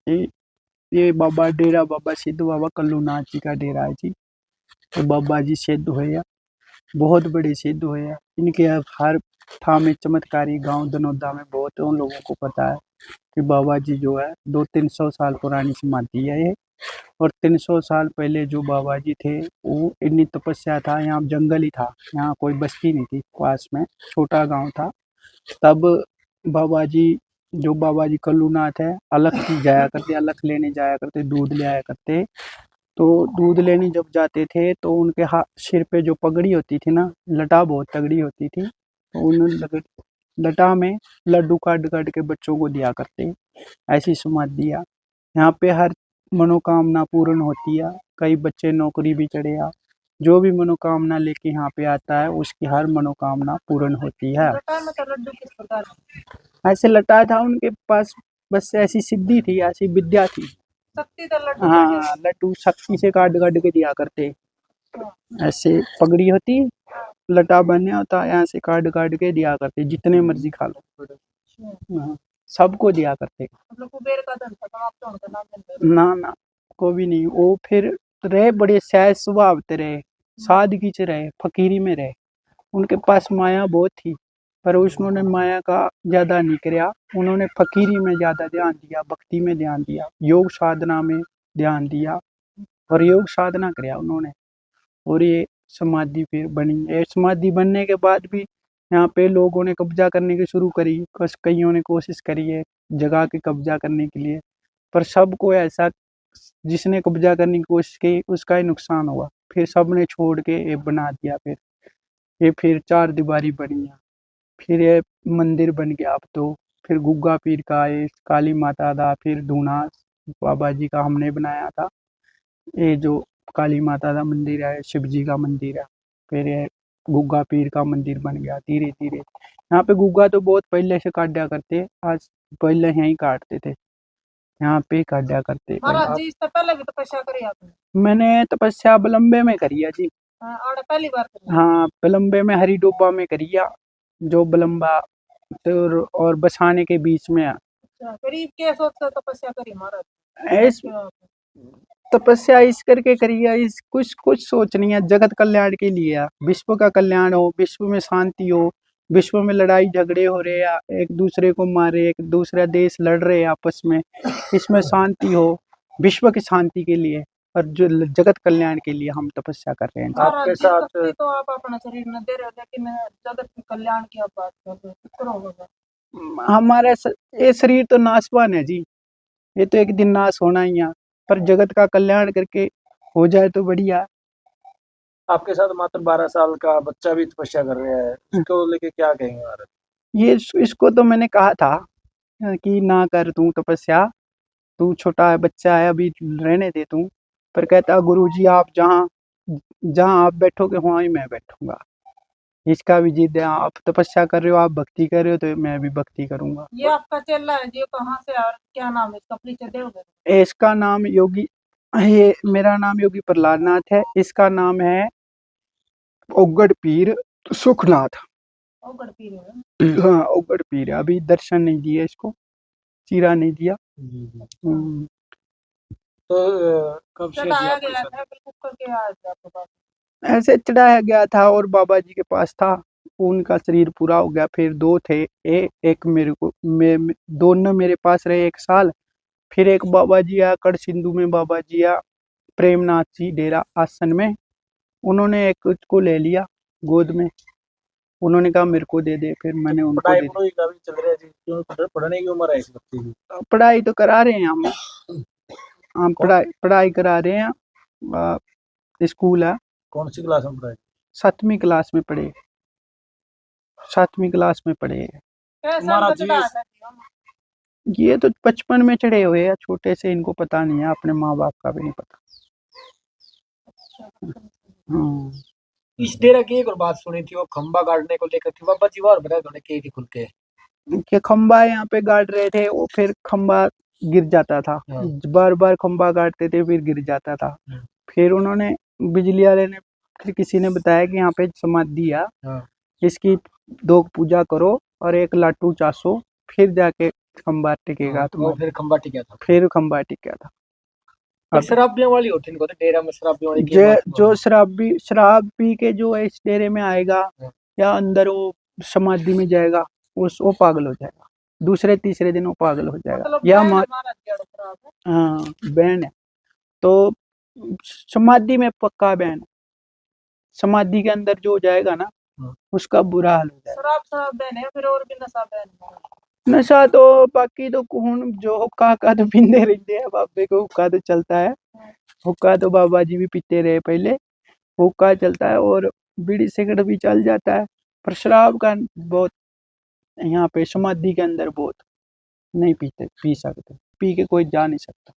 ये ये बाबा डेरा बाबा सिद्ध बाबा कल्लूनाथ जी का डेरा है जी। तो बाबा जी सिद्ध हुए, बहुत बड़े सिद्ध हुए। इनके हर था में चमत्कारी गांव दनौदा में बहुत उन लोगों को पता है कि बाबा जी जो है 200-300 साल पुरानी समाधि है ये। और 300 साल पहले जो बाबा जी थे वो इतनी तपस्या था, यहाँ जंगल ही था, यहाँ कोई बस्ती नहीं थी, पास में छोटा गांव था। तब बाबा जी जो बाबा जी कल्लूनाथ है अलख जाया करते, अलख लेने जाया करते, दूध ले आया करते। तो दूध लेने जब जाते थे तो उनके सिर पे जो पगड़ी होती थी ना, लटा बहुत तगड़ी होती थी, तो उन लटा में लड्डू काट काट के बच्चों को दिया करते। ऐसी समाधियाँ यहाँ पे हर मनोकामना पूर्ण होती है। कई बच्चे नौकरी भी चढ़े आ, जो भी मनोकामना लेके यहाँ पे आता है उसकी हर मनोकामना पूर्ण होती है। लड्डू किस प्रकार ऐसे लटा था उनके पास, बस ऐसी सिद्धि थी, ऐसी विद्या थी। शक्ति का लड्डू, हाँ लड्डू शक्ति से काट काट के दिया करते। ऐसे पगड़ी होती, लटा बने होता, यहाँ से काट काट के दिया करते, जितने मर्जी खा लो। हाँ, सबको दिया करते। मतलब कुबेर का धन था, आप तो उनका नाम लेते ना ना, को भी नहीं। वो फिर रहे बड़े सहज स्वभाव से रहे, सादगी से रहे, फकीरी में रहे। उनके पास माया बहुत थी, पर उन्होंने माया का ज्यादा नहीं किया, उन्होंने फकीरी में ज्यादा ध्यान दिया, भक्ति में ध्यान दिया, योग साधना में ध्यान दिया और योग साधना किया उन्होंने। और ये समाधि फिर बनी। ये समाधि बनने के बाद भी यहाँ पे लोगों ने कब्जा करने की शुरू करी, कईयों ने कोशिश करी है जगह के कब्जा करने के लिए, पर सबको ऐसा, जिसने कब्जा करने की कोशिश की उसका ही नुकसान हुआ। फिर सबने छोड़ के ये बना दिया। फिर 4 दीवारी बनी है, फिर ये मंदिर बन गया अब तो। फिर गुग्गा पीर का, ये काली माता का, फिर धूना बाबा जी का हमने बनाया था। ये जो काली माता का मंदिर है, शिव जी का मंदिर है, फिर ये गुग्गा पीर का मंदिर बन गया धीरे धीरे। यहाँ पे गुग्गा तो बहुत पहले से काट दिया करते, आज पहले यहीं काटते थे, यहाँ पे काट दिया करते। महाराज जी इससे पहले भी तपस्या करी आपने? मैंने तपस्या बलम्बे में करी है जी। और पहली बार करी? हाँ, बलम्बे में हरी डोबा में करी है, जो बलम्बा तो और बसाने के बीच में है। करीब के सोच कर तपस्या करी महाराज? ऐस तपस्या इस करके करी है, इस कुछ कुछ सोच नहीं है, जगत कल्याण के लिए है। विश्व का कल्याण हो, विश्व में शांति हो, विश्व में लड़ाई झगड़े हो रहे हैं, एक दूसरे को मारे, एक दूसरा देश लड़ रहे हैं आपस में, इसमें शांति हो, विश्व की शांति के लिए और जो जगत कल्याण के लिए हम तपस्या कर रहे हैं। आपके साथ तो आप अपना शरीर न दे रहे हो, लेकिन जगत के कल्याण की आप बात कर रहे हो। हमारा ये शरीर तो नाशवान है जी, ये तो एक दिन नाश होना ही है, पर जगत का कल्याण करके हो जाए तो बढ़िया। आपके साथ मात्र 12 साल का बच्चा भी तपस्या कर रहा है, इसको लेके क्या कहेंगे महाराज? ये इसको तो मैंने कहा था कि ना कर तू तपस्या, तू छोटा है, बच्चा है, अभी रहने दे तू। पर कहता गुरुजी आप जहाँ जहाँ आप बैठोगे वहाँ ही मैं बैठूंगा। इसका भी जिद है, आप तपस्या कर रहे हो, आप भक्ति कर रहे हो, तो मैं भी भक्ति करूंगा। ये आपका चेला है जी, कहाँ से और क्या नाम है इसका, परिचय दोगे? इसका नाम योगी, ये मेरा नाम योगी प्रहलाद नाथ है, इसका नाम है ओगड़ पीर सुखनाथ। ओगड़ पीर है? हाँ ओगड़ पीर है, अभी दर्शन नहीं दिया इसको, चीरा नहीं दिया। तो कब से चढ़ाया गया था, बिल्कुल करके आया था आपके पास? ऐसे चढ़ाया गया था और बाबा जी के पास था, उनका शरीर पूरा हो गया। फिर 2 थे, एक मेरे को, दोनों मेरे पास रहे 1 साल। फिर एक बाबा जी आया कड़ सिंधु में, बाबा जी आया प्रेमनाथ जी डेरा आसन में, उन्होंने एक को ले लिया गोद में, उन्होंने कहा मेरे को दे दे, फिर मैंने उनको दे दी। का भी चल रहा है जी, क्यों पढ़ने की उम्र है इस बच्चे की? पढ़ाई तो करा रहे हैं हम पढ़ाई करा रहे हैं, स्कूल है। कौन सी क्लास में पढ़ाई? 7वीं क्लास में पढ़े, 7वीं क्लास में पढ़े। ये तो बचपन में चढ़े हुए हैं, छोटे से, इनको पता नहीं है, अपने माँ बाप का भी नहीं पता। हाँ। इस डेरा की एक और बात सुनी थी, वो खंबा गाड़ने को लेकर थी, बाबा जी और बताया थोड़े की खुल के कि खंबा यहाँ पे गाड़ रहे थे, वो फिर खंबा गिर जाता था, बार बार खंबा गाड़ते थे, फिर गिर जाता था। फिर उन्होंने, बिजली वाले ने, फिर किसी ने बताया कि यहाँ पे समाधि है, इसकी 2 पूजा करो और 1 लाटू चासो, फिर जाके खंबा टिकेगा हाँ, तुम्हारा, फिर खंबा टिका था। फिर खंबा टिका था। पर अब शराबियों वाली होती इनको तो डेरा में शराबियों वाली की जो बात जो करो। शराब पी के जो है इस डेरे में आएगा हाँ। या अंदर वो समाधि में जाएगा, वो पागल हो जाएगा, दूसरे तीसरे दिन वो पागल हो जाएगा। मतलब या बैन मा है महाराज जी खराब है। हाँ बैन है। तो समाधि में पक्का बैन है, समाधि के अंदर जो जाएगा ना हाँ। उसका बुरा हाल हो जाएगा। शराब शराब बैन है, फिर और भी नशा बैन है। नशा तो बाकी तो कौन जो हुक्का का तो पींदे रहते हैं, बाबे को हुक्का तो चलता है, हुक्का तो बाबा जी भी पीते रहे पहले, हुक्का चलता है और बीड़ी सिगरेट भी चल जाता है, पर शराब का बहुत यहाँ पे समाधि के अंदर बहुत नहीं पी सकते, पी के कोई जा नहीं सकता।